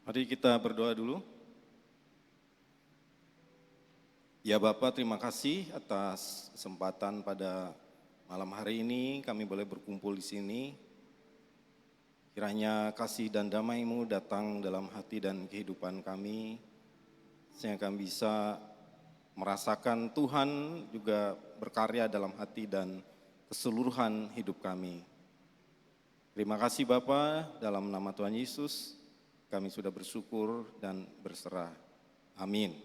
Mari kita berdoa dulu. Ya Bapak, terima kasih atas kesempatan pada malam hari ini kami boleh berkumpul di sini. Kiranya kasih dan damai-Mu datang dalam hati dan kehidupan kami, sehingga kami bisa merasakan Tuhan juga berkarya dalam hati dan keseluruhan hidup kami. Terima kasih Bapa, dalam nama Tuhan Yesus kami sudah bersyukur dan berserah. Amin.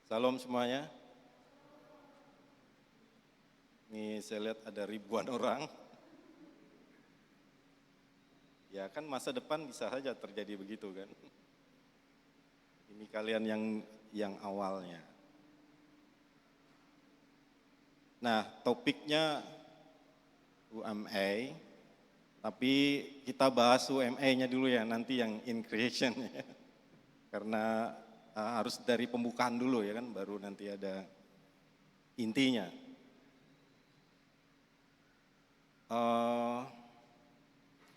Salam semuanya. Ini saya lihat ada ribuan orang. Ya kan masa depan bisa saja terjadi begitu kan. Ini kalian yang awalnya. Nah, topiknya UMA, tapi kita bahas UMA-nya dulu ya, nanti yang in creation ya. Karena harus dari pembukaan dulu ya kan, baru nanti ada intinya.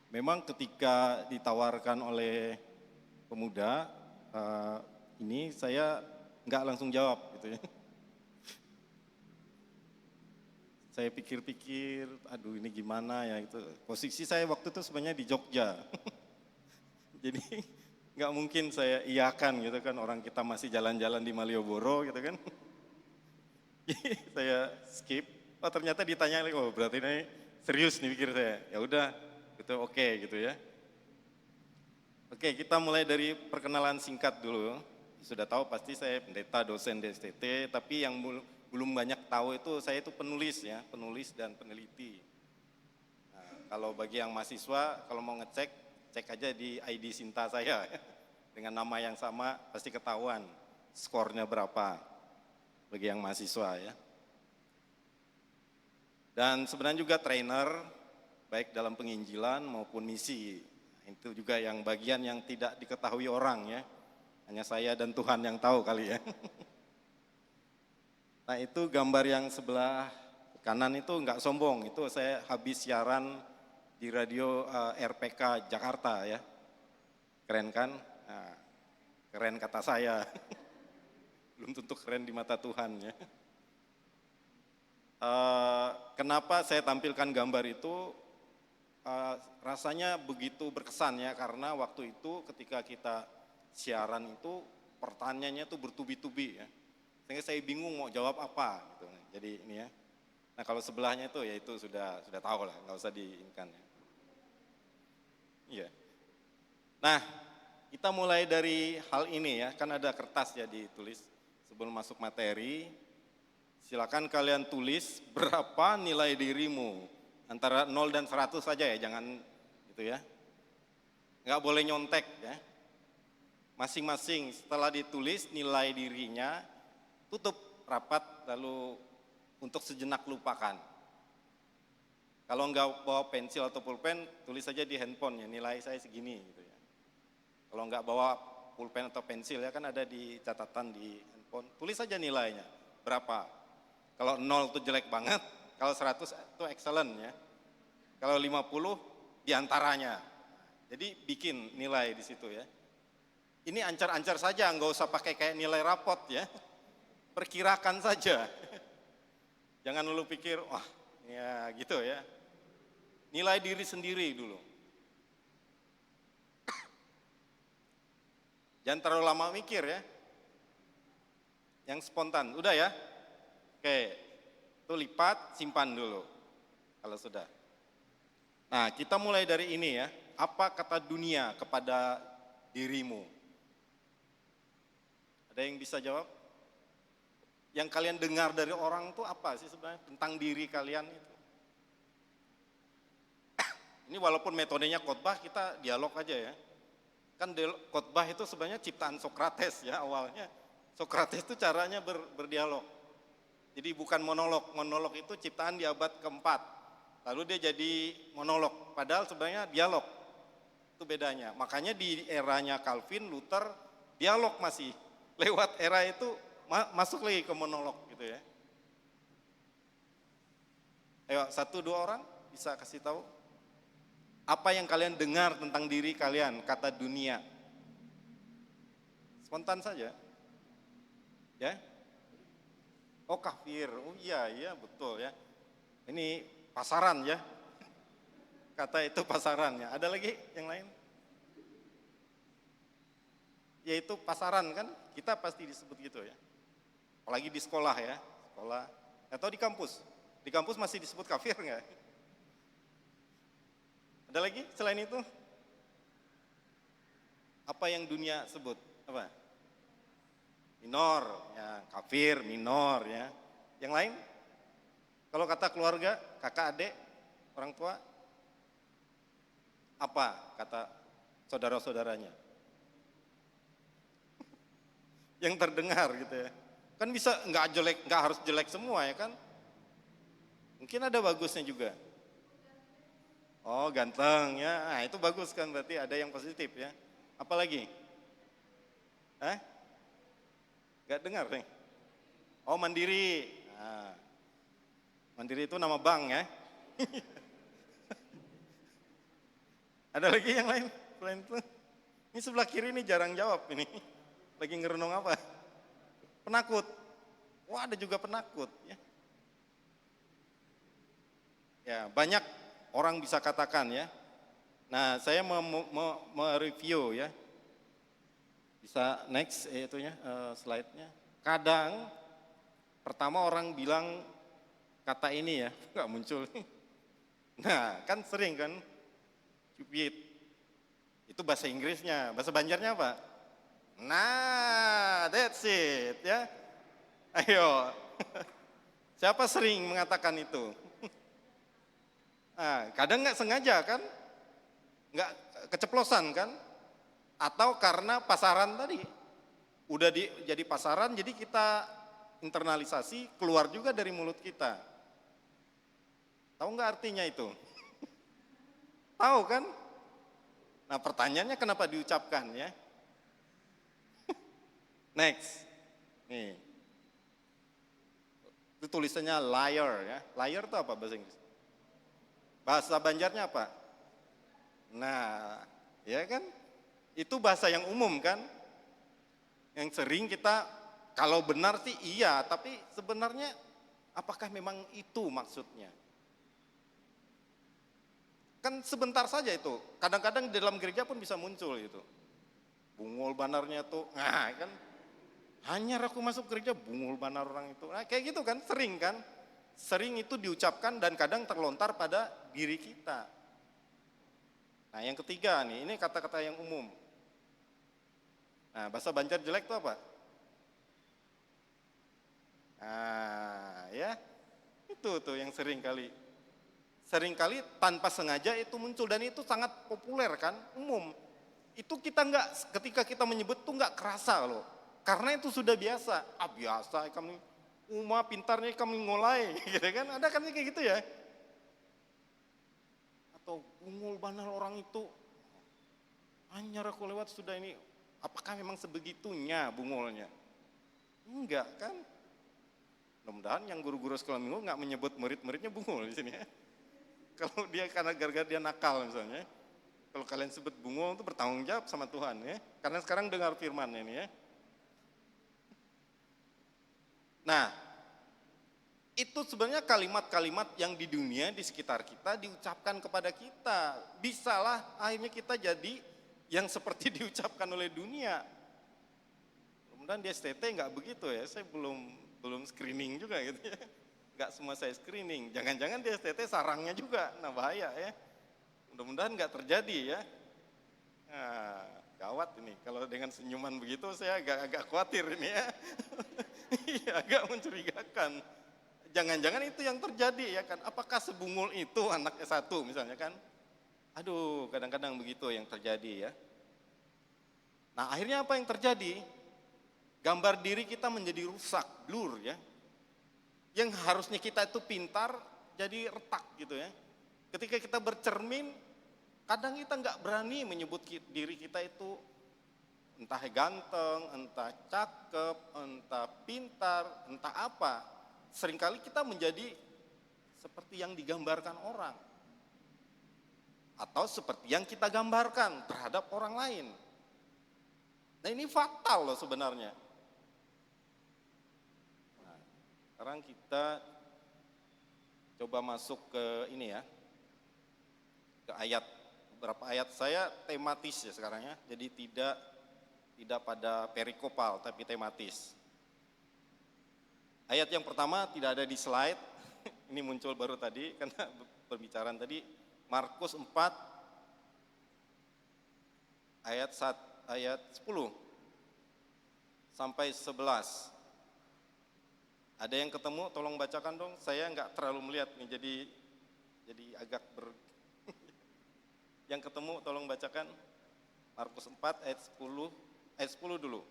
Memang ketika ditawarkan oleh pemuda, ini saya nggak langsung jawab gitu ya. Saya pikir-pikir, aduh ini gimana ya itu. Posisi saya waktu itu sebenarnya di Jogja. Jadi nggak mungkin saya iyakan gitu kan, orang kita masih jalan-jalan di Malioboro gitu kan. Jadi saya skip. Oh ternyata ditanya lagi, oh berarti ini serius nih pikir saya. Ya udah, itu oke gitu ya. Oke, kita mulai dari perkenalan singkat dulu. Sudah tahu pasti saya pendeta dosen di STT, tapi yang belum banyak tahu itu saya itu penulis ya, penulis dan peneliti. Nah, kalau bagi yang mahasiswa, kalau mau ngecek, cek aja di ID Sinta saya. Dengan nama yang sama pasti ketahuan skornya berapa bagi yang mahasiswa ya. Dan sebenarnya juga trainer, baik dalam penginjilan maupun misi. Itu juga yang bagian yang tidak diketahui orang ya. Hanya saya dan Tuhan yang tahu kali ya. Nah itu gambar yang sebelah kanan itu enggak sombong, itu saya habis siaran di radio RPK Jakarta ya. Keren kan? Nah, keren kata saya. Belum tentu keren di mata Tuhan ya. Kenapa saya tampilkan gambar itu? Rasanya begitu berkesan ya, karena waktu itu ketika kita siaran itu pertanyaannya tuh bertubi-tubi ya. Sehingga saya bingung mau jawab apa gitu. Jadi ini ya. Nah kalau sebelahnya itu ya itu sudah tahu lah, nggak usah diinkan ya. Iya. Nah kita mulai dari hal ini ya, kan ada kertas ya ditulis sebelum masuk materi. Silakan kalian tulis berapa nilai dirimu, antara 0 dan 100 saja ya, jangan gitu ya. Nggak boleh nyontek ya. Masing-masing setelah ditulis nilai dirinya, tutup rapat lalu untuk sejenak lupakan. Kalau nggak bawa pensil atau pulpen, tulis saja di handphone ya, nilai saya segini gitu ya. Kalau nggak bawa pulpen atau pensil ya kan ada di catatan di handphone, tulis saja nilainya berapa. Kalau 0 itu jelek banget, kalau 100 itu excellent ya. Kalau 50 diantaranya. Jadi bikin nilai di situ ya. Ini ancar-ancar saja, nggak usah pakai kayak nilai rapot ya. Perkirakan saja. Jangan dulu pikir, wah ya gitu ya. Nilai diri sendiri dulu. Jangan terlalu lama mikir ya. Yang spontan, udah ya. Oke, itu lipat, simpan dulu. Kalau sudah. Nah kita mulai dari ini ya. Apa kata dunia kepada dirimu? Ada yang bisa jawab? Yang kalian dengar dari orang itu apa sih sebenarnya tentang diri kalian itu? Ini walaupun metodenya khotbah, kita dialog aja ya. Kan khotbah itu sebenarnya ciptaan Sokrates ya awalnya. Sokrates itu caranya berdialog. Jadi bukan monolog, monolog itu ciptaan di abad keempat. Lalu dia jadi monolog, padahal sebenarnya dialog. Itu bedanya. Makanya di eranya Calvin, Luther, dialog masih. Lewat era itu masuk lagi ke monolog gitu ya. Ayo 1-2 orang bisa kasih tahu Apa yang kalian dengar tentang diri kalian, kata dunia? Spontan saja. Ya? Oh kafir, oh iya, iya betul ya. Ini pasaran ya, kata itu pasaran ya. Ada lagi yang lain? Yaitu pasaran kan, kita pasti disebut gitu ya. Apalagi di sekolah ya, sekolah atau di kampus. Di kampus masih disebut kafir nggak? Ada lagi selain itu? Apa yang dunia sebut? Apa? Minor, ya kafir, minor ya. Yang lain? Kalau kata keluarga, kakak, adik, orang tua, apa kata saudara-saudaranya? Yang terdengar gitu ya. Kan bisa nggak jelek, nggak harus jelek semua ya kan? Mungkin ada bagusnya juga. Oh ganteng ya, nah, itu bagus kan berarti ada yang positif ya. Apalagi? Hah? Gak dengar nih. Oh mandiri. Nah, mandiri itu nama bank ya. Ada lagi yang lain selain itu? Ini sebelah kiri ini jarang jawab ini. Lagi ngerenung apa? Penakut. Wah ada juga penakut ya. Ya banyak orang bisa katakan ya. Nah saya mereview ya. Bisa next itunya slide-nya. Kadang pertama orang bilang kata ini ya, nggak muncul. Nah kan sering kan, cupid. Itu bahasa Inggrisnya, bahasa Banjarnya apa? Nah, that's it ya. Ayo, siapa sering mengatakan itu? Nah, kadang nggak sengaja kan, nggak keceplosan kan, atau karena pasaran tadi, udah jadi pasaran, jadi kita internalisasi keluar juga dari mulut kita. Tahu nggak artinya itu? Tahu kan? Nah pertanyaannya kenapa diucapkan ya? Next, nih, itu tulisannya liar ya. Liar itu apa bahasa Inggris? Bahasa Banjarnya apa? Nah, ya kan? Itu bahasa yang umum kan? Yang sering kita, kalau benar sih iya, tapi sebenarnya apakah memang itu maksudnya? Kan sebentar saja itu, kadang-kadang di dalam gereja pun bisa muncul itu. Bungul banarnya tuh, nah kan, hanya aku masuk gereja bungul banar orang itu. Nah kayak gitu kan, sering kan. Sering itu diucapkan dan kadang terlontar pada diri kita. Nah yang ketiga nih, ini kata-kata yang umum. Nah bahasa Banjar jelek itu apa? Nah ya, itu tuh yang sering kali tanpa sengaja itu muncul dan itu sangat populer kan, umum. Itu kita nggak, ketika kita menyebut tuh nggak kerasa loh, karena itu sudah biasa. Ah biasa, kami pintarnya kami ngolai, gitu kan? Ada kan kayak gitu ya? Atau bungul banar orang itu, hanya aku lewat sudah ini. Apakah memang sebegitunya bungulnya? Enggak kan? Mudah-mudahan yang guru-guru sekolah minggu nggak menyebut murid-muridnya bungul di sini ya. Kalau dia karena gara-gara dia nakal misalnya, kalau kalian sebut bungul itu bertanggung jawab sama Tuhan ya. Karena sekarang dengar firman ini ya. Nah, itu sebenarnya kalimat-kalimat yang di dunia di sekitar kita diucapkan kepada kita. Bisalah akhirnya kita jadi yang seperti diucapkan oleh dunia. Kemudian di STT nggak begitu ya, saya belum screening juga gitu ya. Nggak semua saya screening, jangan-jangan di STT sarangnya juga, nah bahaya ya. Mudah-mudahan nggak terjadi ya. Nah, gawat ini, kalau dengan senyuman begitu saya agak khawatir ini ya. Iya, agak mencurigakan. Jangan-jangan itu yang terjadi ya kan, apakah sebungul itu anak S1 misalnya kan. Aduh, kadang-kadang begitu yang terjadi ya. Nah akhirnya apa yang terjadi? Gambar diri kita menjadi rusak, blur ya. Yang harusnya kita itu pintar, jadi retak gitu ya. Ketika kita bercermin, kadang kita nggak berani menyebut diri kita itu entah ganteng, entah cakep, entah pintar, entah apa. Seringkali kita menjadi seperti yang digambarkan orang. atau seperti yang kita gambarkan terhadap orang lain. Nah ini fatal loh sebenarnya. Nah, sekarang kita coba masuk ke ini ya, ke ayat, beberapa ayat saya tematis ya sekarang ya, jadi tidak pada perikopal tapi tematis. Ayat yang pertama tidak ada di slide, ini muncul baru tadi karena pembicaraan tadi, Markus 4 ayat 10 sampai 11. Ada yang ketemu, tolong bacakan dong. Saya nggak terlalu melihat nih, jadi agak Yang ketemu, tolong bacakan. Markus 4 ayat 10 dulu.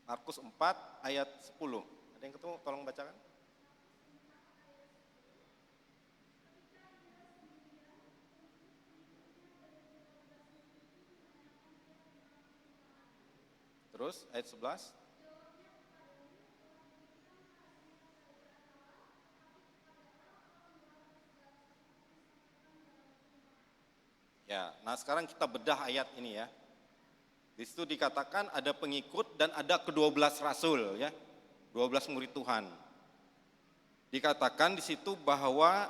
Markus 4 ayat 10. Ada yang ketemu, tolong bacakan. Terus ayat 11. Ya, nah sekarang kita bedah ayat ini ya. Di situ dikatakan ada pengikut dan ada ke-12 rasul ya. 12 murid Tuhan. Dikatakan di situ bahwa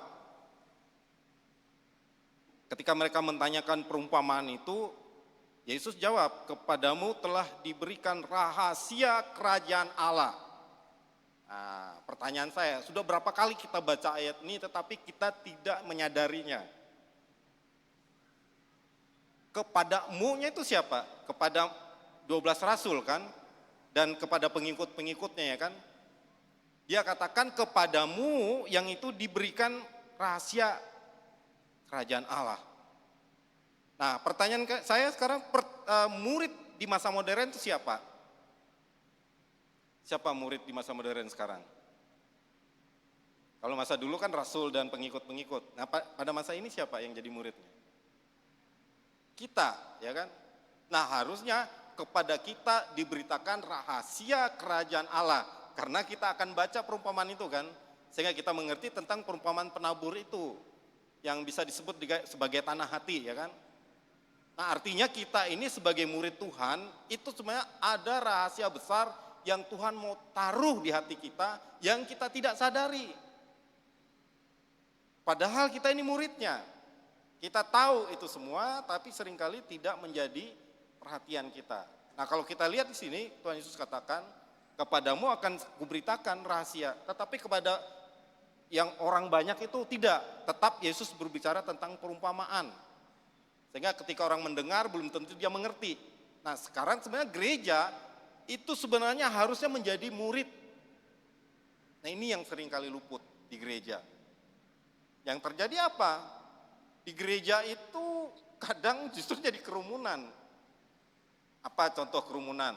ketika mereka mentanyakan perumpamaan itu, Yesus jawab, kepadamu telah diberikan rahasia kerajaan Allah. Nah, pertanyaan saya, sudah berapa kali kita baca ayat ini tetapi kita tidak menyadarinya? Kepadamu-nya itu siapa? Kepada 12 rasul kan? Dan kepada pengikut-pengikutnya ya kan? Dia katakan kepadamu yang itu diberikan rahasia kerajaan Allah. Nah pertanyaan saya sekarang, murid di masa modern itu siapa? Siapa murid di masa modern sekarang? Kalau masa dulu kan rasul dan pengikut-pengikut. Nah pada masa ini siapa yang jadi muridnya? Kita, ya kan? Nah harusnya kepada kita diberitakan rahasia kerajaan Allah. Karena kita akan baca perumpamaan itu kan. Sehingga kita mengerti tentang perumpamaan penabur itu. Yang bisa disebut sebagai tanah hati, ya kan? Nah artinya kita ini sebagai murid Tuhan, itu sebenarnya ada rahasia besar yang Tuhan mau taruh di hati kita, yang kita tidak sadari. Padahal kita ini muridnya. Kita tahu itu semua, tapi seringkali tidak menjadi perhatian kita. Nah kalau kita lihat di sini, Tuhan Yesus katakan, kepadamu akan kuberitakan rahasia, tetapi kepada yang orang banyak itu tidak. Tetap Yesus berbicara tentang perumpamaan. Sehingga ketika orang mendengar belum tentu dia mengerti. Nah sekarang sebenarnya gereja itu sebenarnya harusnya menjadi murid. Nah ini yang seringkali luput di gereja. Yang terjadi apa? Di gereja itu kadang justru jadi kerumunan. Apa contoh kerumunan?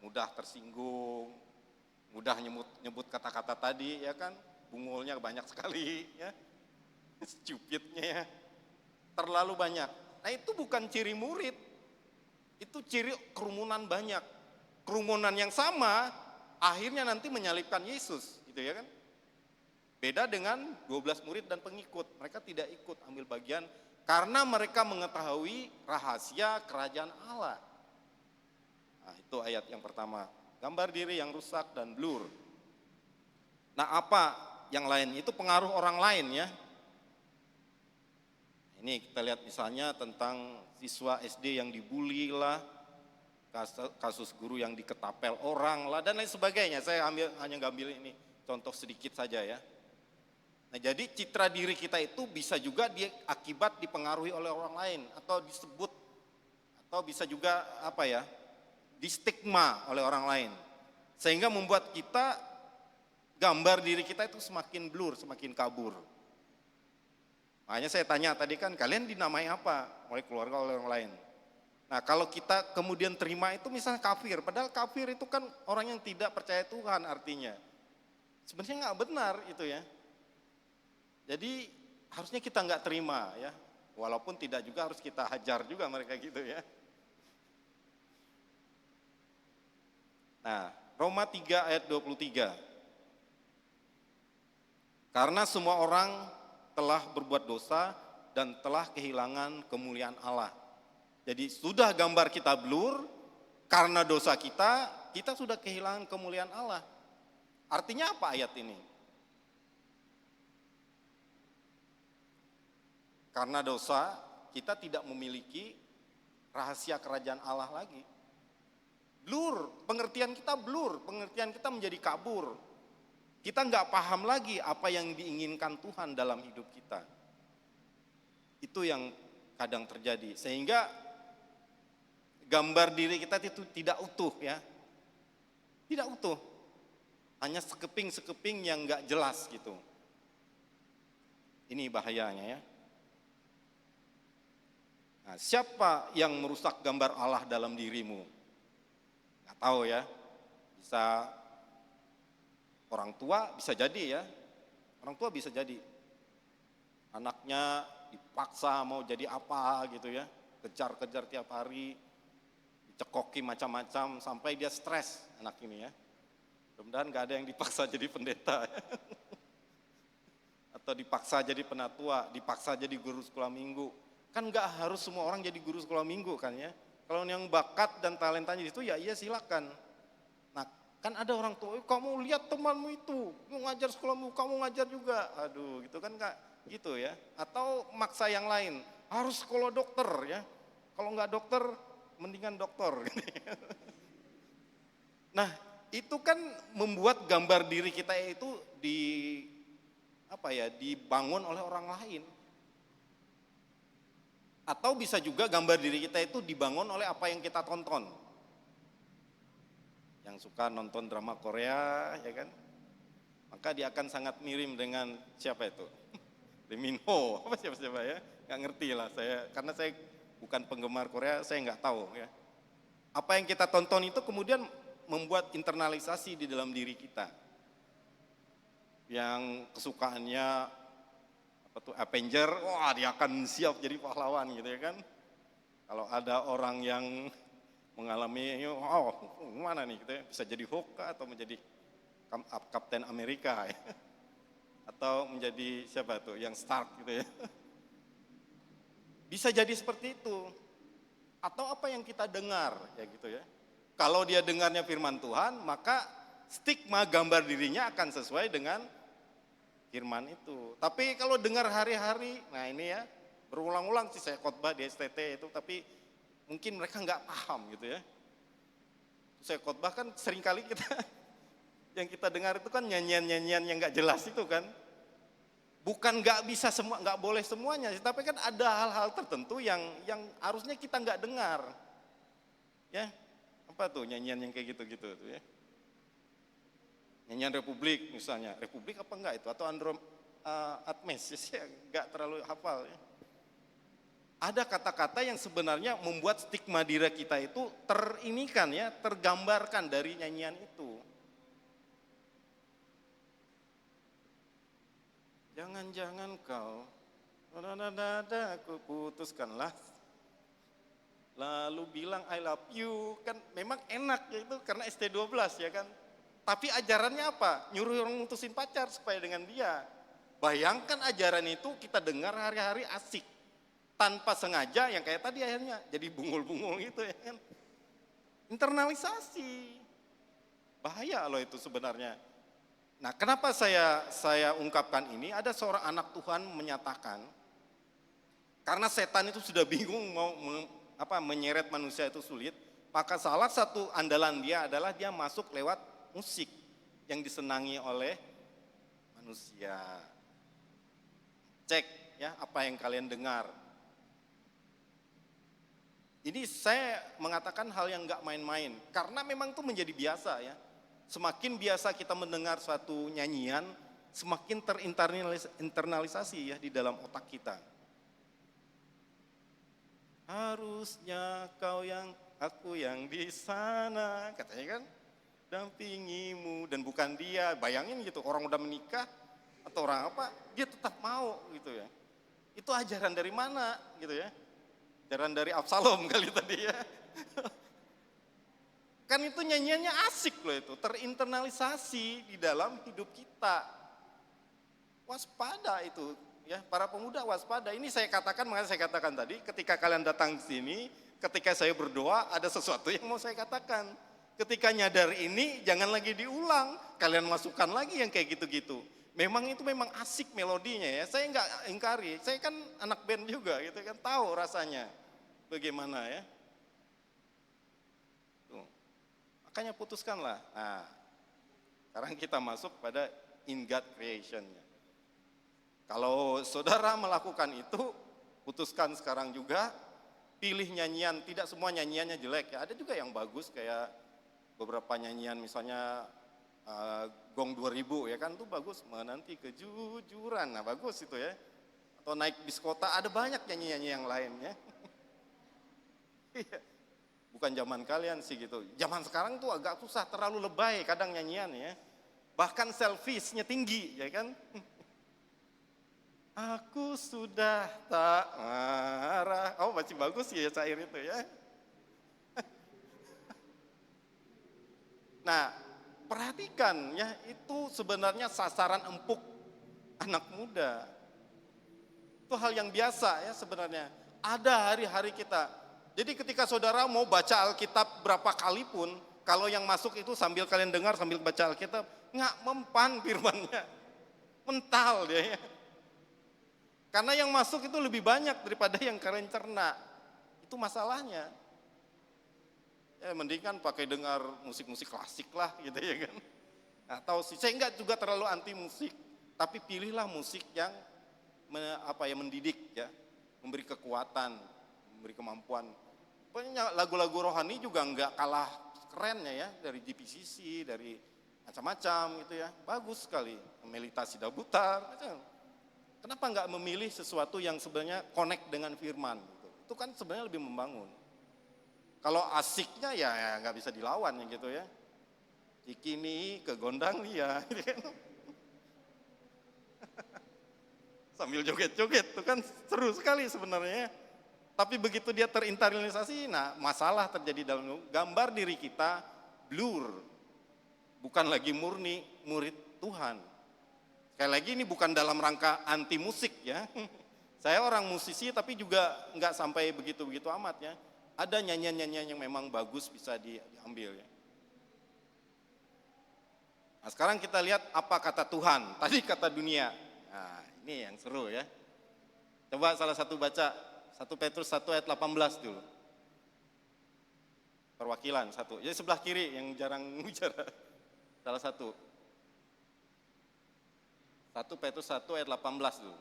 Mudah tersinggung, mudah nyebut kata-kata tadi ya kan, bungulnya banyak sekali ya, stupidnya ya, terlalu banyak. Nah itu bukan ciri murid, itu ciri kerumunan banyak. Kerumunan yang sama akhirnya nanti menyalibkan Yesus gitu ya kan. Beda dengan 12 murid dan pengikut, mereka tidak ikut ambil bagian karena mereka mengetahui rahasia kerajaan Allah. Nah itu ayat yang pertama, gambar diri yang rusak dan blur. Nah apa yang lain? Itu pengaruh orang lain ya. Ini kita lihat misalnya tentang siswa SD yang dibully lah, kasus guru yang diketapel orang lah, dan lain sebagainya. Saya hanya ngambil ini contoh sedikit saja ya. Nah jadi citra diri kita itu bisa juga akibat dipengaruhi oleh orang lain, atau disebut, atau bisa juga apa ya, distigma oleh orang lain. Sehingga membuat kita, gambar diri kita itu semakin blur, semakin kabur. Makanya saya tanya tadi kan, kalian dinamai apa oleh keluarga, oleh orang lain. Nah kalau kita kemudian terima itu misalnya kafir, padahal kafir itu kan orang yang tidak percaya Tuhan artinya. Sebenarnya nggak benar itu ya. Jadi harusnya kita nggak terima ya, walaupun tidak juga harus kita hajar juga mereka gitu ya. Nah Roma 3 ayat 23. Karena semua orang telah berbuat dosa dan telah kehilangan kemuliaan Allah. Jadi sudah gambar kita blur, karena dosa kita sudah kehilangan kemuliaan Allah. Artinya apa ayat ini? Karena dosa, kita tidak memiliki rahasia kerajaan Allah lagi. Blur, pengertian kita blur, pengertian kita menjadi kabur. Kita nggak paham lagi apa yang diinginkan Tuhan dalam hidup kita. Itu yang kadang terjadi, sehingga gambar diri kita itu tidak utuh ya. Tidak utuh, hanya sekeping-sekeping yang nggak jelas gitu. Ini bahayanya ya. Nah, siapa yang merusak gambar Allah dalam dirimu? Nggak tahu ya, bisa orang tua, bisa jadi ya. Orang tua bisa jadi. Anaknya dipaksa mau jadi apa gitu ya, kejar-kejar tiap hari, dicekoki macam-macam sampai dia stres anak ini ya. Mudah-mudahan nggak ada yang dipaksa jadi pendeta ya. Atau dipaksa jadi penatua, dipaksa jadi guru sekolah minggu. Kan nggak harus semua orang jadi guru sekolah minggu kan ya. Kalau yang bakat dan talentanya itu ya iya silakan. Nah kan ada orang tua, kamu lihat temanmu itu, mau ngajar sekolah minggu, kamu ngajar juga. Aduh gitu kan nggak gitu ya. Atau maksa yang lain, harus sekolah dokter ya. Kalau nggak dokter, mendingan dokter. Nah itu kan membuat gambar diri kita itu dibangun oleh orang lain. Atau bisa juga gambar diri kita itu dibangun oleh apa yang kita tonton. Yang suka nonton drama Korea, ya kan? Maka dia akan sangat mirip dengan siapa itu? Lee Min Ho, apa siapa ya? Nggak ngerti lah saya, karena saya bukan penggemar Korea, saya nggak tahu ya. Apa yang kita tonton itu kemudian membuat internalisasi di dalam diri kita. Yang kesukaannya Avenger, wah dia akan siap jadi pahlawan gitu ya kan. Kalau ada orang yang mengalami, mana nih gitu ya, bisa jadi Hulk atau menjadi Kapten Amerika ya. Atau menjadi siapa tuh, yang Stark gitu ya. Bisa jadi seperti itu. Atau apa yang kita dengar ya gitu ya. Kalau dia dengarnya firman Tuhan, maka stigma gambar dirinya akan sesuai dengan firman itu. Tapi kalau dengar hari-hari, nah ini ya, berulang-ulang sih saya khotbah di STT itu, tapi mungkin mereka nggak paham gitu ya. Saya khotbah kan seringkali kita, yang kita dengar itu kan nyanyian-nyanyian yang nggak jelas itu kan. Bukan nggak bisa semua, nggak boleh semuanya, tapi kan ada hal-hal tertentu yang harusnya kita nggak dengar. Ya, apa tuh nyanyian yang kayak gitu-gitu tuh ya. Nyanyian Republik misalnya, Republik apa enggak itu, atau Atmes, ya enggak terlalu hafal ya. Ada kata-kata yang sebenarnya membuat stigma diri kita itu terinikan ya, tergambarkan dari nyanyian itu. Jangan-jangan kau, aku putuskanlah, lalu bilang I love you, kan memang enak ya itu karena ST12 ya kan. Tapi ajarannya apa? Nyuruh orang mutusin pacar supaya dengan dia. Bayangkan ajaran itu kita dengar hari-hari asik. Tanpa sengaja yang kayak tadi akhirnya jadi bungul-bungul gitu ya kan. Internalisasi. Bahaya loh itu sebenarnya. Nah kenapa saya ungkapkan ini? Ada seorang anak Tuhan menyatakan, karena setan itu sudah bingung mau menyeret manusia itu sulit, maka salah satu andalan dia adalah dia masuk lewat musik yang disenangi oleh manusia. Cek ya apa yang kalian dengar. Ini saya mengatakan hal yang nggak main-main, karena memang itu menjadi biasa ya. Semakin biasa kita mendengar suatu nyanyian, semakin terinternalisasi ya di dalam otak kita. Harusnya aku yang di sana, katanya kan, dampingimu, dan bukan dia. Bayangin gitu, orang udah menikah atau orang apa, dia tetap mau gitu ya. Itu ajaran dari mana gitu ya? Ajaran dari Absalom kali tadi ya. Kan itu nyanyiannya asik loh itu, terinternalisasi di dalam hidup kita. waspada itu ya, para pemuda waspada. Ini saya katakan, makanya saya katakan tadi, ketika kalian datang ke sini, ketika saya berdoa ada sesuatu yang mau saya katakan. Ketika nyadar ini jangan lagi diulang, kalian masukkan lagi yang kayak gitu-gitu. Memang itu memang asik melodinya ya, saya nggak ingkari, saya kan anak band juga gitu kan, tahu rasanya bagaimana ya. Tuh. Makanya putuskanlah. Nah, sekarang kita masuk pada in God creation-nya. Kalau saudara melakukan itu, putuskan sekarang juga, pilih nyanyian, tidak semua nyanyiannya jelek ya, ada juga yang bagus kayak beberapa nyanyian misalnya Gong 2000 ya kan, tuh bagus, menanti kejujuran, nah bagus itu ya. Atau naik bis kota, ada banyak nyanyi-nyanyi yang lain ya. Bukan zaman kalian sih gitu, zaman sekarang tuh agak susah, terlalu lebay kadang nyanyian ya. Bahkan selfish-nya tinggi ya kan. Aku sudah tak marah, oh masih bagus ya syair itu ya. Nah, perhatikan ya, itu sebenarnya sasaran empuk anak muda. Itu hal yang biasa ya sebenarnya. Ada hari-hari kita. Jadi ketika saudara mau baca Alkitab berapa kali pun, kalau yang masuk itu sambil kalian dengar, sambil baca Alkitab, nggak mempan firmannya. Mental dia ya. Karena yang masuk itu lebih banyak daripada yang kalian cerna. Itu masalahnya. Ya mendingan pakai dengar musik-musik klasik lah gitu ya kan. Atau saya enggak juga terlalu anti musik, tapi pilihlah musik yang mendidik ya, memberi kekuatan, memberi kemampuan. Pokoknya lagu-lagu rohani juga enggak kalah kerennya ya, dari GPCC, dari macam-macam gitu ya. Bagus sekali, meditasi dabutar. Kenapa enggak memilih sesuatu yang sebenarnya connect dengan firman gitu. Itu kan sebenarnya lebih membangun. Kalau asiknya ya nggak bisa dilawan ya gitu ya. Cikini ke gondang dia, sambil joget-joget, itu kan seru sekali sebenarnya. Tapi begitu dia terinternalisasi, nah masalah terjadi dalam gambar diri kita blur, bukan lagi murni murid Tuhan. Sekali lagi ini bukan dalam rangka anti musik ya. Saya orang musisi tapi juga nggak sampai begitu-begitu amat ya. Ada nyanyian-nyanyian yang memang bagus bisa diambil ya. Nah sekarang kita lihat apa kata Tuhan, tadi kata dunia. Nah ini yang seru ya. Coba salah satu baca 1 Petrus 1 ayat 18 dulu. Perwakilan satu, jadi sebelah kiri yang jarang bicara. Salah satu. 1 Petrus 1 ayat 18 dulu.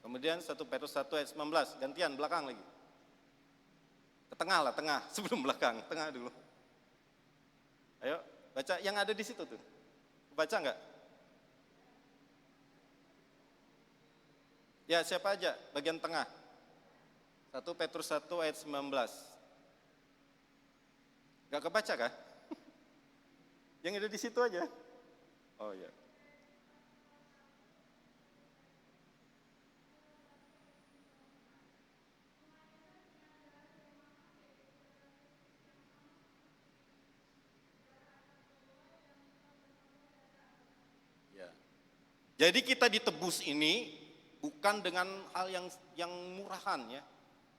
Kemudian 1 Petrus 1 ayat 19, gantian belakang lagi. Ke tengah lah, tengah, sebelum belakang, tengah dulu. Ayo, baca yang ada di situ tuh. Baca enggak? Ya, siapa aja? Bagian tengah. 1 Petrus 1 ayat 19. Enggak kebaca kah? Yang ada di situ aja. Oh iya. Jadi kita ditebus ini bukan dengan hal yang murahan ya,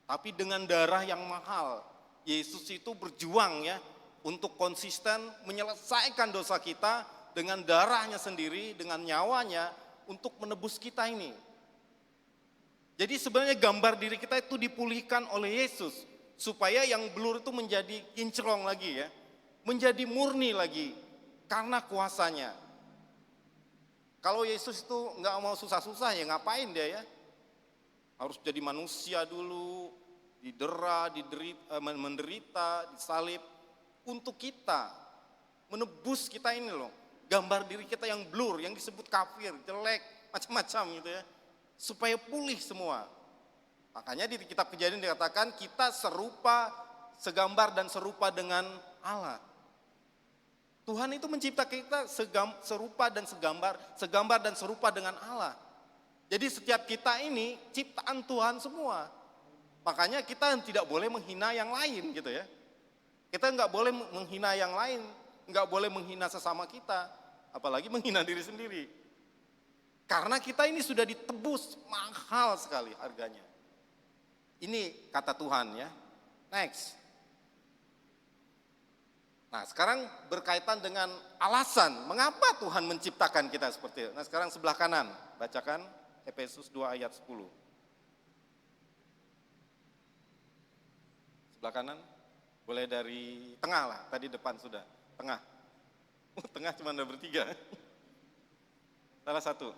tapi dengan darah yang mahal. Yesus itu berjuang ya untuk konsisten menyelesaikan dosa kita dengan darahnya sendiri, dengan nyawanya untuk menebus kita ini. Jadi sebenarnya gambar diri kita itu dipulihkan oleh Yesus supaya yang blur itu menjadi kinclong lagi ya, menjadi murni lagi karena kuasanya. Kalau Yesus itu nggak mau susah-susah ya ngapain dia ya? Harus jadi manusia dulu, didera, menderita, disalib untuk kita, menebus kita ini loh. Gambar diri kita yang blur, yang disebut kafir, jelek, macam-macam gitu ya. Supaya pulih semua. Makanya di kitab Kejadian dikatakan kita serupa, segambar dan serupa dengan Allah. Tuhan itu mencipta kita serupa dan segambar dan serupa dengan Allah. Jadi setiap kita ini ciptaan Tuhan semua. Makanya kita tidak boleh menghina yang lain gitu ya. Kita nggak boleh menghina yang lain, nggak boleh menghina sesama kita, apalagi menghina diri sendiri. Karena kita ini sudah ditebus mahal sekali harganya. Ini kata Tuhan ya. Next. Nah sekarang berkaitan dengan alasan mengapa Tuhan menciptakan kita seperti itu. Nah sekarang sebelah kanan, bacakan Efesus 2 ayat 10. Sebelah kanan, boleh dari tengah lah, tadi depan sudah, tengah. Tengah cuma ada bertiga. Salah satu.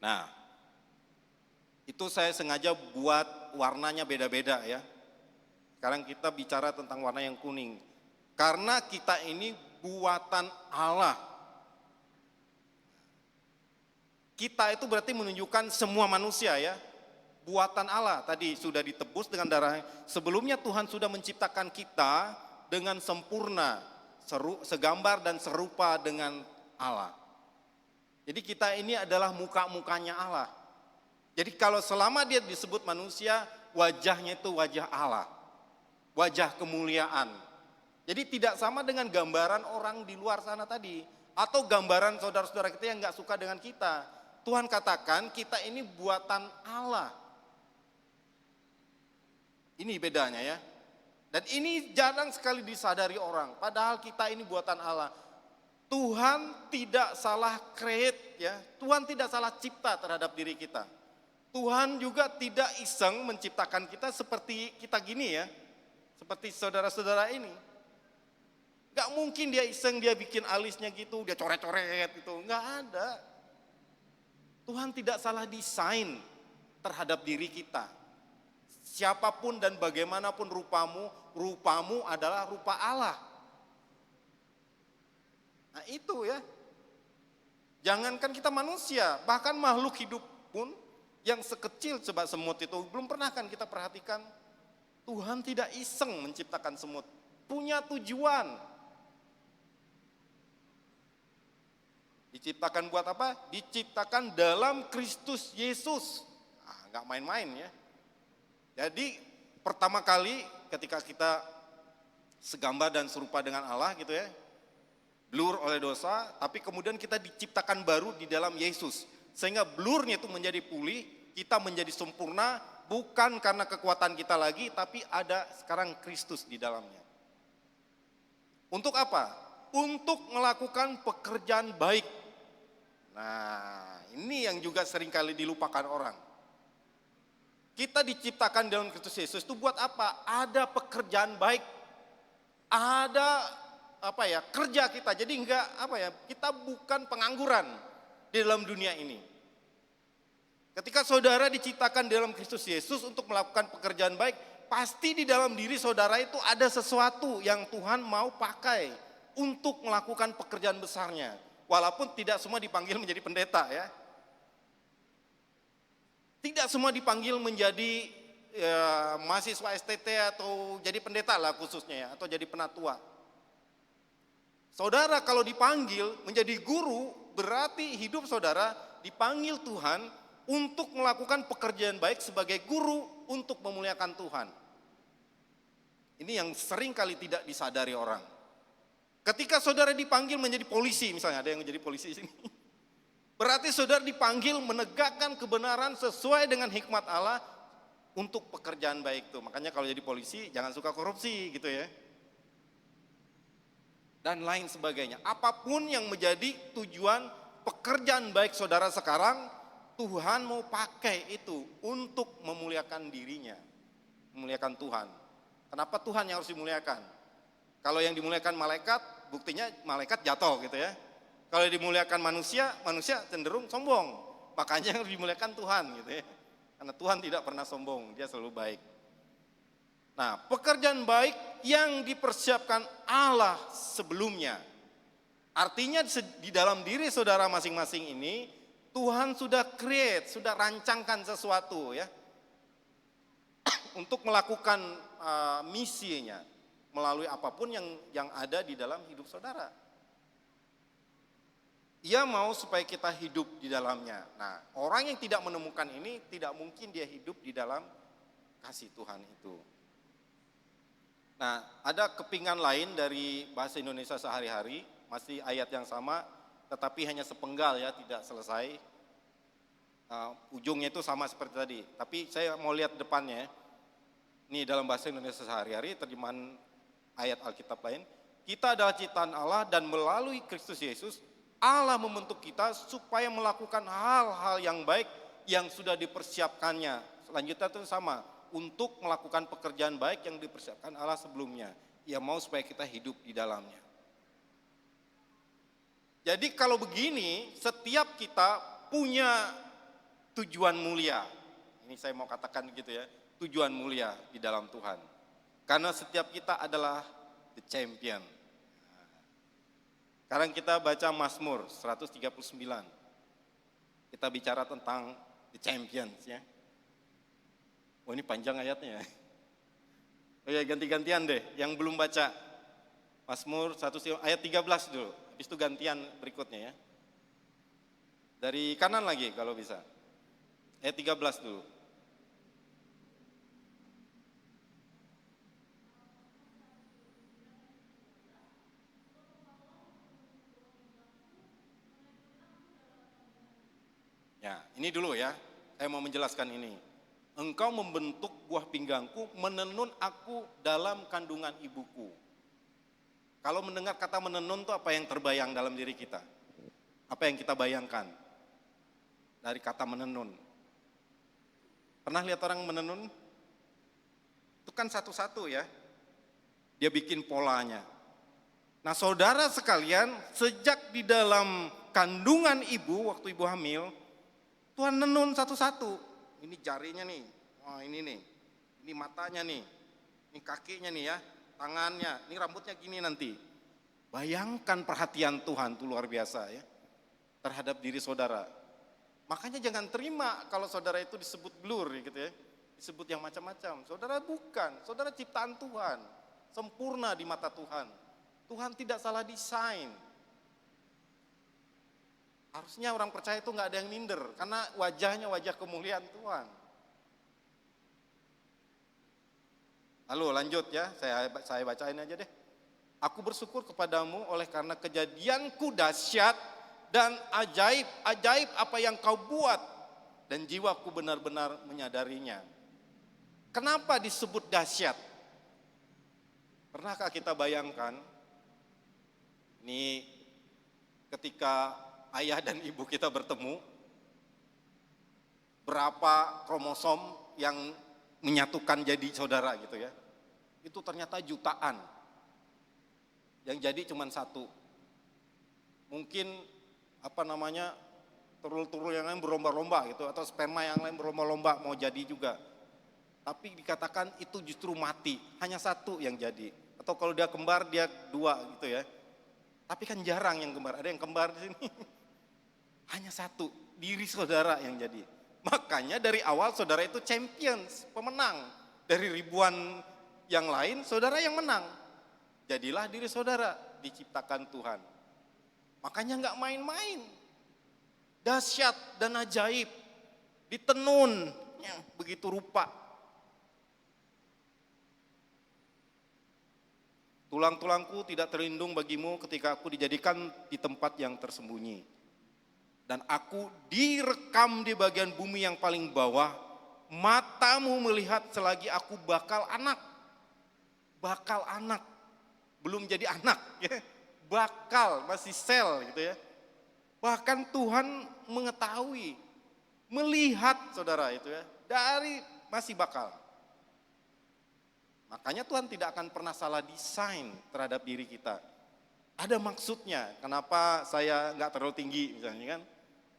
Nah, itu saya sengaja buat warnanya beda-beda ya. Sekarang kita bicara tentang warna yang kuning. Karena kita ini buatan Allah. Kita itu berarti menunjukkan semua manusia ya. Buatan Allah tadi sudah ditebus dengan darah. Sebelumnya Tuhan sudah menciptakan kita dengan sempurna, segambar dan serupa dengan Allah. Jadi kita ini adalah muka-mukanya Allah. Jadi kalau selama dia disebut manusia, wajahnya itu wajah Allah. Wajah kemuliaan. Jadi tidak sama dengan gambaran orang di luar sana tadi. Atau gambaran saudara-saudara kita yang gak suka dengan kita. Tuhan katakan kita ini buatan Allah. Ini bedanya ya. Dan ini jarang sekali disadari orang. Padahal kita ini buatan Allah. Tuhan tidak salah create ya. Tuhan tidak salah cipta terhadap diri kita. Tuhan juga tidak iseng menciptakan kita seperti kita gini ya. Seperti saudara-saudara ini. Gak mungkin dia iseng, dia bikin alisnya gitu, dia coret-coret gitu. Gak ada. Tuhan tidak salah desain terhadap diri kita. Siapapun dan bagaimanapun rupamu, rupamu adalah rupa Allah. Nah itu ya. Jangankan kita manusia, bahkan makhluk hidup pun yang sekecil coba semut itu, belum pernah kan kita perhatikan. Tuhan tidak iseng menciptakan semut, punya tujuan. Diciptakan buat apa? Diciptakan dalam Kristus Yesus. Nah, gak main-main ya. Jadi pertama kali ketika kita segambar dan serupa dengan Allah gitu ya, blur oleh dosa, tapi kemudian kita diciptakan baru di dalam Yesus. Sehingga blurnya itu menjadi pulih, kita menjadi sempurna, bukan karena kekuatan kita lagi, tapi ada sekarang Kristus di dalamnya. Untuk apa? Untuk melakukan pekerjaan baik. Nah, ini yang juga seringkali dilupakan orang. Kita diciptakan dalam Kristus Yesus itu buat apa? Ada pekerjaan baik. Ada kerja kita. Jadi kita bukan pengangguran di dalam dunia ini. Ketika saudara diciptakan dalam Kristus Yesus untuk melakukan pekerjaan baik, pasti di dalam diri saudara itu ada sesuatu yang Tuhan mau pakai untuk melakukan pekerjaan besarnya. Walaupun tidak semua dipanggil menjadi pendeta ya. Tidak semua dipanggil menjadi mahasiswa STT atau jadi pendeta lah khususnya ya, atau jadi penatua. Saudara kalau dipanggil menjadi guru, berarti hidup saudara dipanggil Tuhan untuk melakukan pekerjaan baik sebagai guru untuk memuliakan Tuhan. Ini yang sering kali tidak disadari orang. Ketika saudara dipanggil menjadi polisi, misalnya ada yang menjadi polisi di sini. Berarti saudara dipanggil menegakkan kebenaran sesuai dengan hikmat Allah untuk pekerjaan baik itu. Makanya kalau jadi polisi jangan suka korupsi gitu ya. Dan lain sebagainya. Apapun yang menjadi tujuan pekerjaan baik saudara sekarang, Tuhan mau pakai itu untuk memuliakan dirinya. Memuliakan Tuhan. Kenapa Tuhan yang harus dimuliakan? Kalau yang dimuliakan malaikat, buktinya malaikat jatuh gitu ya. Kalau dimuliakan manusia, manusia cenderung sombong. Makanya yang dimuliakan Tuhan gitu ya. Karena Tuhan tidak pernah sombong, dia selalu baik. Nah, pekerjaan baik yang dipersiapkan Allah sebelumnya. Artinya di dalam diri saudara masing-masing ini, Tuhan sudah create, sudah rancangkan sesuatu ya untuk melakukan misinya melalui apapun yang ada di dalam hidup saudara. Ia mau supaya kita hidup di dalamnya. Nah, orang yang tidak menemukan ini tidak mungkin dia hidup di dalam kasih Tuhan itu. Nah, ada kepingan lain dari bahasa Indonesia sehari-hari, masih ayat yang sama, tetapi hanya sepenggal ya, tidak selesai. Ujungnya itu sama seperti tadi, tapi saya mau lihat depannya. Ini dalam bahasa Indonesia sehari-hari, terjemahan ayat Alkitab lain. Kita adalah ciptaan Allah dan melalui Kristus Yesus, Allah membentuk kita supaya melakukan hal-hal yang baik yang sudah dipersiapkannya. Selanjutnya itu sama, untuk melakukan pekerjaan baik yang dipersiapkan Allah sebelumnya. Ia mau supaya kita hidup di dalamnya. Jadi kalau begini, setiap kita punya tujuan mulia. Ini saya mau katakan gitu ya, tujuan mulia di dalam Tuhan. Karena setiap kita adalah the champion. Sekarang kita baca Mazmur 139. Kita bicara tentang the champions ya. Oh ini panjang ayatnya. Oh ya ganti-gantian deh, yang belum baca. Mazmur 1 ayat 13 dulu, habis itu gantian berikutnya ya. Dari kanan lagi kalau bisa. Ayat 13 dulu. Ya, ini dulu ya, saya mau menjelaskan ini. Engkau membentuk buah pinggangku, menenun aku dalam kandungan ibuku. Kalau mendengar kata menenun itu apa yang terbayang dalam diri kita? Apa yang kita bayangkan dari kata menenun? Pernah lihat orang menenun? Itu kan satu-satu ya, dia bikin polanya. Nah saudara sekalian, sejak di dalam kandungan ibu, waktu ibu hamil, Tuhan nenun satu-satu. Ini jarinya nih, oh ini nih, ini matanya nih, ini kakinya nih ya, tangannya, ini rambutnya gini nanti. Bayangkan perhatian Tuhan itu luar biasa ya, terhadap diri saudara. Makanya jangan terima kalau saudara itu disebut blur gitu ya, disebut yang macam-macam. Saudara bukan, saudara ciptaan Tuhan, sempurna di mata Tuhan. Tuhan tidak salah desain. Harusnya orang percaya itu nggak ada yang minder, karena wajahnya wajah kemuliaan Tuhan. Lalu lanjut ya, saya bacain aja deh. Aku bersyukur kepadamu oleh karena kejadianku dahsyat dan ajaib apa yang kau buat, dan jiwaku benar-benar menyadarinya. Kenapa disebut dahsyat? Pernahkah kita bayangkan, ini ketika ayah dan ibu kita bertemu, berapa kromosom yang menyatukan jadi saudara gitu ya. Itu ternyata jutaan. Yang jadi cuma satu. Mungkin turul-turul yang lain berlomba-lomba gitu, atau sperma yang lain berlomba-lomba mau jadi juga. Tapi dikatakan itu justru mati, hanya satu yang jadi. Atau kalau dia kembar dia dua gitu ya. Tapi kan jarang yang kembar, ada yang kembar di sini. Hanya satu, diri saudara yang jadi. Makanya dari awal saudara itu champions, pemenang. Dari ribuan yang lain, saudara yang menang. Jadilah diri saudara, diciptakan Tuhan. Makanya nggak main-main. Dahsyat dan ajaib, ditenun, ya, begitu rupa. Tulang-tulangku tidak terlindung bagimu ketika aku dijadikan di tempat yang tersembunyi. Dan aku direkam di bagian bumi yang paling bawah, matamu melihat selagi aku bakal anak. Bakal anak, belum jadi anak ya. Bakal, masih sel gitu ya. Bahkan Tuhan mengetahui, melihat saudara itu ya, dari masih bakal. Makanya Tuhan tidak akan pernah salah desain terhadap diri kita. Ada maksudnya, kenapa saya nggak terlalu tinggi misalnya kan.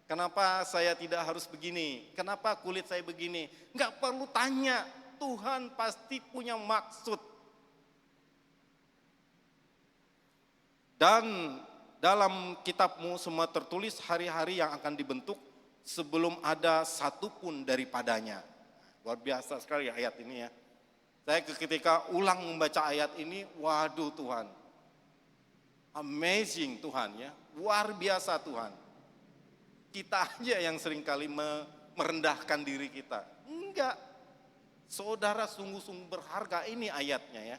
Kenapa saya tidak harus begini? Kenapa kulit saya begini? Enggak perlu tanya, Tuhan pasti punya maksud. Dan dalam kitabmu semua tertulis hari-hari yang akan dibentuk sebelum ada satupun daripadanya. Luar biasa sekali ayat ini ya. Saya ketika ulang membaca ayat ini, waduh Tuhan, amazing Tuhan ya, luar biasa Tuhan. Kita aja yang seringkali merendahkan diri kita. Enggak, saudara sungguh-sungguh berharga, ini ayatnya ya.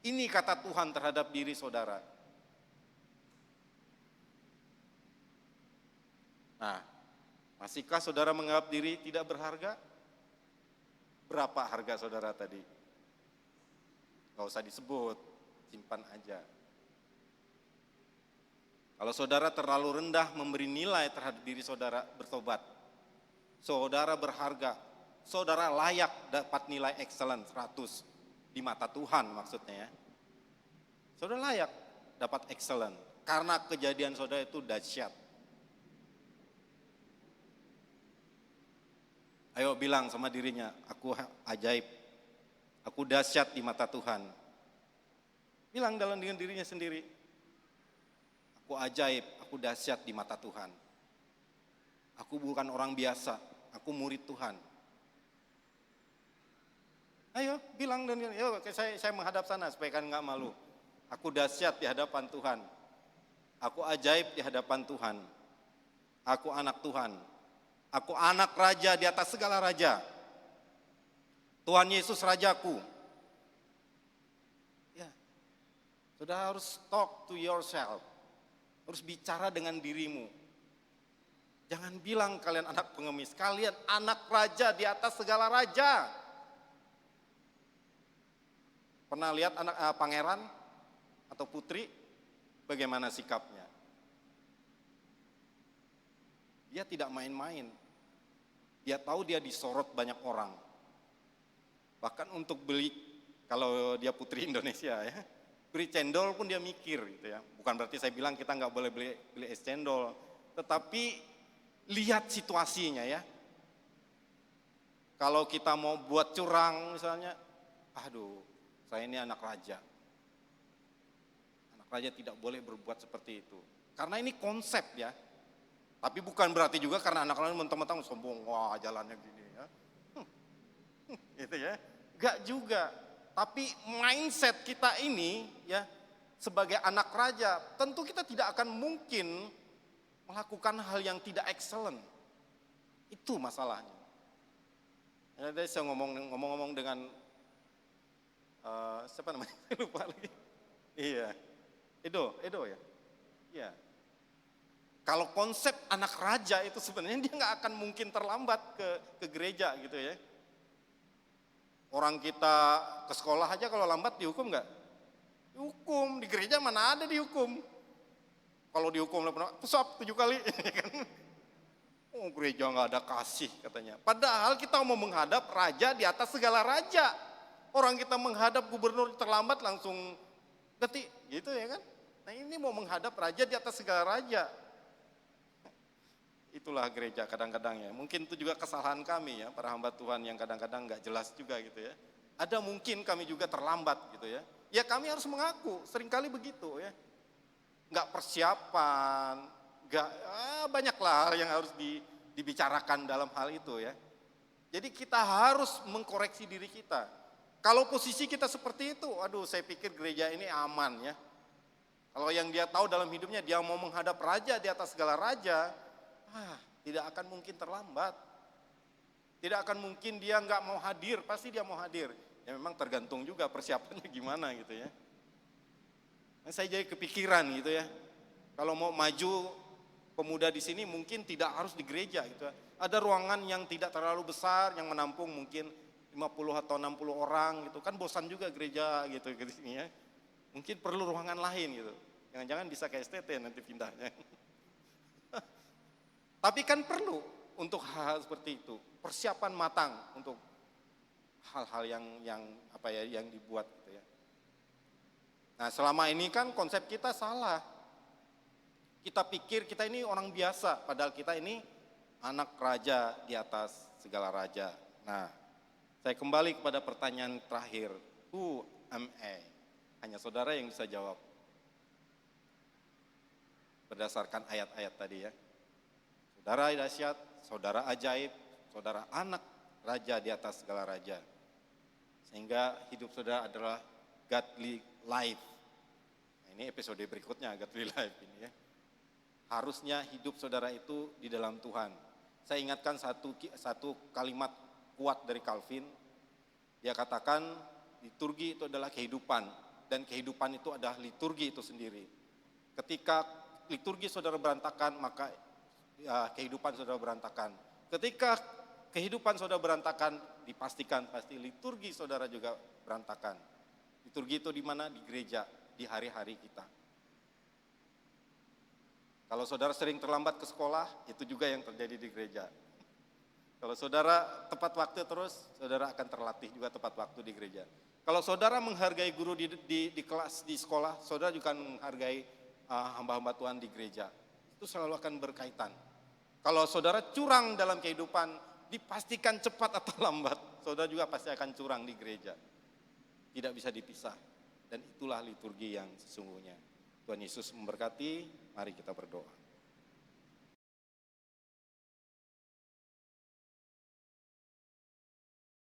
Ini kata Tuhan terhadap diri saudara. Nah, masihkah saudara menganggap diri tidak berharga? Berapa harga saudara tadi? Gak usah disebut, simpan aja. Kalau saudara terlalu rendah memberi nilai terhadap diri saudara, bertobat. Saudara berharga, saudara layak dapat nilai excellent 100 di mata Tuhan maksudnya ya. Saudara layak dapat excellent karena kejadian saudara itu dahsyat. Ayo bilang sama dirinya, aku ajaib, aku dahsyat di mata Tuhan. Bilang dalam dengan dirinya sendiri, aku ajaib, aku dahsyat di mata Tuhan. Aku bukan orang biasa, aku murid Tuhan. Ayo bilang dan yuk, saya menghadap sana supaya kan nggak malu. Aku dahsyat di hadapan Tuhan. Aku ajaib di hadapan Tuhan. Aku anak Tuhan. Aku anak raja di atas segala raja. Tuhan Yesus rajaku. Ya, saudara harus talk to yourself. Harus bicara dengan dirimu. Jangan bilang kalian anak pengemis. Kalian anak raja di atas segala raja. Pernah lihat anak pangeran atau putri? Bagaimana sikapnya? Dia tidak main-main. Dia tahu dia disorot banyak orang. Bahkan untuk beli, kalau dia putri Indonesia ya, beli cendol pun dia mikir gitu ya. Bukan berarti saya bilang kita nggak boleh beli es cendol, tetapi lihat situasinya ya. Kalau kita mau buat curang misalnya, aduh, saya ini anak raja. Anak raja tidak boleh berbuat seperti itu. Karena ini konsep ya. Tapi bukan berarti juga karena anak lain mentang-mentang sombong, wah jalannya gini ya. Gitu ya. Enggak juga. Tapi mindset kita ini ya sebagai anak raja, tentu kita tidak akan mungkin melakukan hal yang tidak excellent. Itu masalahnya. Ya, tadi saya ngomong-ngomong dengan siapa namanya? Lupa lagi. Iya. Edo ya. Iya. Kalau konsep anak raja itu sebenarnya dia nggak akan mungkin terlambat ke gereja gitu ya. Orang kita ke sekolah aja kalau lambat dihukum nggak? Dihukum, di gereja mana ada dihukum. Kalau dihukum pusap 7 kali. Oh gereja nggak ada kasih katanya. Padahal kita mau menghadap raja di atas segala raja. Orang kita menghadap gubernur terlambat langsung ganti gitu ya kan. Nah ini mau menghadap raja di atas segala raja. Itulah gereja kadang-kadang ya. Mungkin itu juga kesalahan kami ya, para hamba Tuhan yang kadang-kadang nggak jelas juga gitu ya. Ada mungkin kami juga terlambat gitu ya. Ya kami harus mengaku, seringkali begitu ya. Nggak persiapan, nggak banyaklah hal yang harus dibicarakan dalam hal itu ya. Jadi kita harus mengkoreksi diri kita. Kalau posisi kita seperti itu, aduh saya pikir gereja ini aman ya. Kalau yang dia tahu dalam hidupnya dia mau menghadap raja di atas segala raja, tidak akan mungkin terlambat. Tidak akan mungkin dia nggak mau hadir, pasti dia mau hadir. Ya memang tergantung juga persiapannya gimana gitu ya. Nah, saya jadi kepikiran gitu ya. Kalau mau maju pemuda di sini mungkin tidak harus di gereja gitu. Ada ruangan yang tidak terlalu besar yang menampung mungkin 50 atau 60 orang gitu. Kan bosan juga gereja gitu di sini ya. Mungkin perlu ruangan lain gitu. Jangan-jangan bisa ke STT nanti pindahnya. Tapi kan perlu untuk hal-hal seperti itu, persiapan matang untuk hal-hal yang dibuat gitu ya. Nah, selama ini kan konsep kita salah. Kita pikir kita ini orang biasa, padahal kita ini anak raja di atas segala raja. Nah, saya kembali kepada pertanyaan terakhir, who am I? Hanya saudara yang bisa jawab. Berdasarkan ayat-ayat tadi ya. Saudara dahsyat, saudara ajaib, saudara anak raja di atas segala raja. Sehingga hidup saudara adalah godly life. Nah, ini episode berikutnya, godly life ini ya. Harusnya hidup saudara itu di dalam Tuhan. Saya ingatkan satu kalimat kuat dari Calvin. Dia katakan liturgi itu adalah kehidupan, dan kehidupan itu adalah liturgi itu sendiri. Ketika liturgi saudara berantakan, maka kehidupan saudara berantakan. Ketika kehidupan saudara berantakan, dipastikan pasti liturgi saudara juga berantakan. Liturgi itu di mana? Di gereja, di hari-hari kita. Kalau saudara sering terlambat ke sekolah, itu juga yang terjadi di gereja. Kalau saudara tepat waktu terus, saudara akan terlatih juga tepat waktu di gereja. Kalau saudara menghargai guru di kelas, di sekolah, saudara juga menghargai hamba-hamba Tuhan di gereja. Itu selalu akan berkaitan. Kalau saudara curang dalam kehidupan, dipastikan cepat atau lambat, saudara juga pasti akan curang di gereja. Tidak bisa dipisah. Dan itulah liturgi yang sesungguhnya. Tuhan Yesus memberkati, mari kita berdoa.